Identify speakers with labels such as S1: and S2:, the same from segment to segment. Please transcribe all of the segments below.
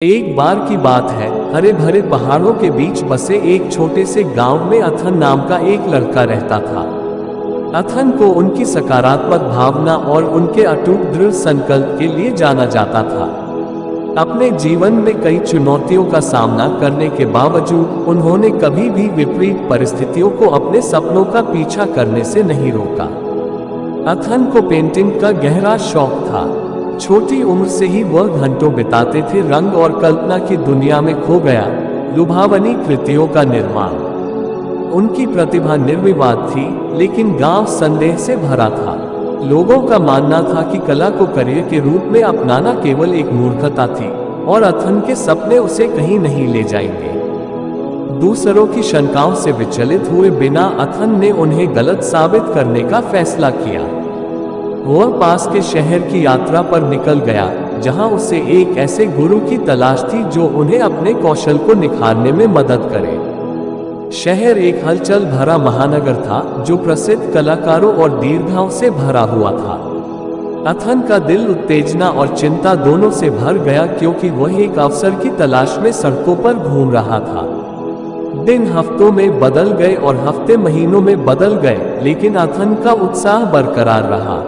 S1: एक बार की बात है, हरे भरे पहाड़ों के बीच बसे एक छोटे से गांव में अथन नाम का एक लड़का रहता था। अथन को उनकी सकारात्मक भावना और उनके अटूट दृढ़ संकल्प के लिए जाना जाता था। अपने जीवन में कई चुनौतियों का सामना करने के बावजूद उन्होंने कभी भी विपरीत परिस्थितियों को अपने सपनों का पीछा करने से नहीं रोका। अथन को पेंटिंग का गहरा शौक था। छोटी उम्र से ही वह घंटों बिताते थे रंग और कल्पना की दुनिया में खो गया लुभावनी कृतियों का निर्माण। उनकी प्रतिभा निर्विवाद थी, लेकिन गांव संदेह से भरा था। लोगों का मानना था कि कला को करियर के रूप में अपनाना केवल एक मूर्खता थी और अथन के सपने उसे कहीं नहीं ले जाएंगे। दूसरों की शंकाओं से विचलित हुए बिना अथन ने उन्हें गलत साबित करने का फैसला किया। वह पास के शहर की यात्रा पर निकल गया, जहां उसे एक ऐसे गुरु की तलाश थी जो उन्हें अपने कौशल को निखारने में मदद करे। शहर एक हलचल भरा महानगर था, जो प्रसिद्ध कलाकारों और दीर्घाओं से भरा हुआ था। अथन का दिल उत्तेजना और चिंता दोनों से भर गया, क्योंकि वह एक अवसर की तलाश में सड़कों पर घूम रहा था। दिन हफ्तों में बदल गए और हफ्ते महीनों में बदल गए, लेकिन अथन का उत्साह बरकरार रहा।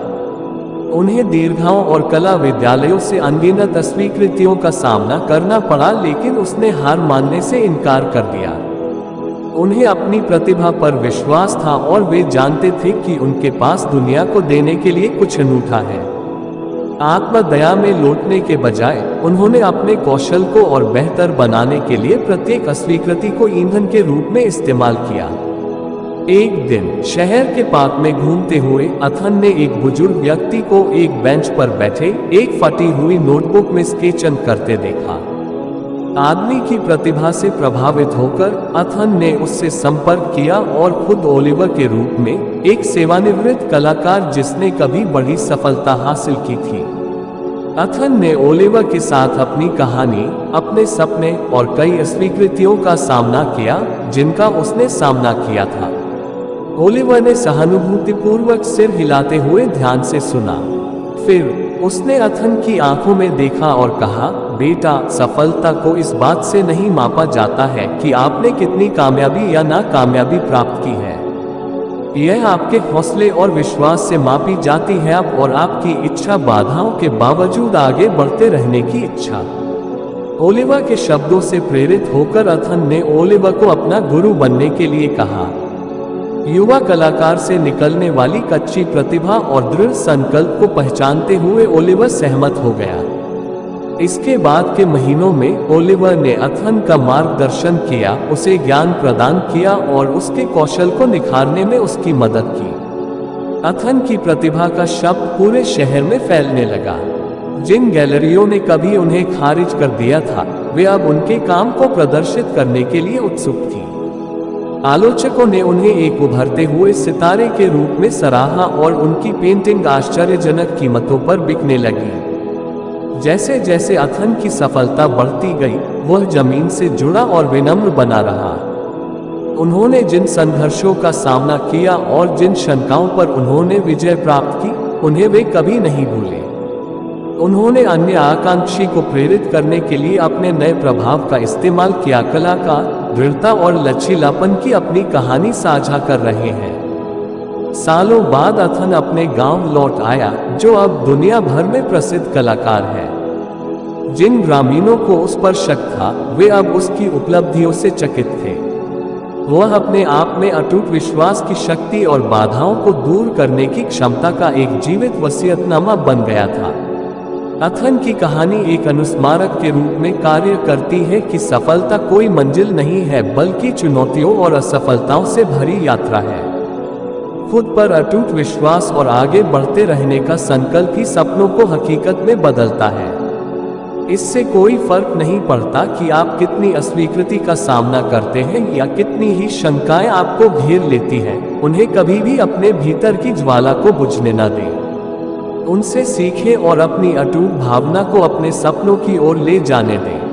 S1: उन्हें दीर्घाओं और कला विद्यालयों से अनगिनत अस्वीकृतियों का सामना करना पड़ा, लेकिन उसने हार मानने से इनकार कर दिया। उन्हें अपनी प्रतिभा पर विश्वास था और वे जानते थे कि उनके पास दुनिया को देने के लिए कुछ अनूठा है। आत्मदया में लौटने के बजाय उन्होंने अपने कौशल को और बेहतर बनाने के लिए प्रत्येक अस्वीकृति को ईंधन के रूप में इस्तेमाल किया। एक दिन शहर के पार्क में घूमते हुए अथन ने एक बुजुर्ग व्यक्ति को एक बेंच पर बैठे एक फटी हुई नोटबुक में स्केचन करते देखा। आदमी की प्रतिभा से प्रभावित होकर अथन ने उससे संपर्क किया और खुद ओलिवर के रूप में एक सेवानिवृत्त कलाकार जिसने कभी बड़ी सफलता हासिल की थी। अथन ने ओलिवर के साथ अपनी कहानी, अपने सपने और कई अस्वीकृतियों का सामना किया जिनका उसने सामना किया था। ओलिवर ने सहानुभूतिपूर्वक सिर हिलाते हुए ध्यान से सुना। फिर उसने अथन की आंखों में देखा और कहा, बेटा, सफलता को इस बात से नहीं मापा जाता है कि आपने कितनी कामयाबी या नाकामयाबी प्राप्त की है। यह आपके हौसले और विश्वास से मापी जाती है और आपकी इच्छा, बाधाओं के बावजूद आगे बढ़ते रहने की इच्छा। ओलिवर के शब्दों से प्रेरित होकर अथन ने ओलिवर को अपना गुरु बनने के लिए कहा। युवा कलाकार से निकलने वाली कच्ची प्रतिभा और दृढ़ संकल्प को पहचानते हुए ओलिवर सहमत हो गया। इसके बाद के महीनों में ओलिवर ने अथन का मार्गदर्शन किया, उसे ज्ञान प्रदान किया और उसके कौशल को निखारने में उसकी मदद की। अथन की प्रतिभा का शब्द पूरे शहर में फैलने लगा। जिन गैलरियों ने कभी उन्हें खारिज कर दिया था, वे अब उनके काम को प्रदर्शित करने के लिए उत्सुक थी। आलोचकों ने उन्हें एक उभरते हुए सितारे के रूप में सराहा और उनकी पेंटिंग आश्चर्यजनक कीमतों पर बिकने लगी। जैसे जैसे अथन की सफलता बढ़ती गई, वह जमीन से जुड़ा और विनम्र बना रहा। उन्होंने जिन संघर्षों का सामना किया और जिन शंकाओं पर उन्होंने विजय प्राप्त की, उन्हें वे कभी नहीं भूले। उन्होंने अन्य आकांक्षी को प्रेरित करने के लिए अपने नए प्रभाव का इस्तेमाल किया। कलाकार दृढ़ता और लचीलापन की अपनी कहानी साझा कर रहे हैं। सालों बाद अथन अपने गांव लौट आया, जो अब दुनिया भर में प्रसिद्ध कलाकार है। जिन ग्रामीणों को उस पर शक था, वे अब उसकी उपलब्धियों से चकित थे। वह अपने आप में अटूट विश्वास की शक्ति और बाधाओं को दूर करने की क्षमता का एक जीवित वसीयतनामा बन गया था। अथन की कहानी एक अनुस्मारक के रूप में कार्य करती है कि सफलता कोई मंजिल नहीं है, बल्कि चुनौतियों और असफलताओं से भरी यात्रा है। खुद पर अटूट विश्वास और आगे बढ़ते रहने का संकल्प ही सपनों को हकीकत में बदलता है। इससे कोई फर्क नहीं पड़ता कि आप कितनी अस्वीकृति का सामना करते हैं या कितनी ही शंकाएं आपको घेर लेती हैं, उन्हें कभी भी अपने भीतर की ज्वाला को बुझने न दें। उनसे सीखें और अपनी अटूट भावना को अपने सपनों की ओर ले जाने दें।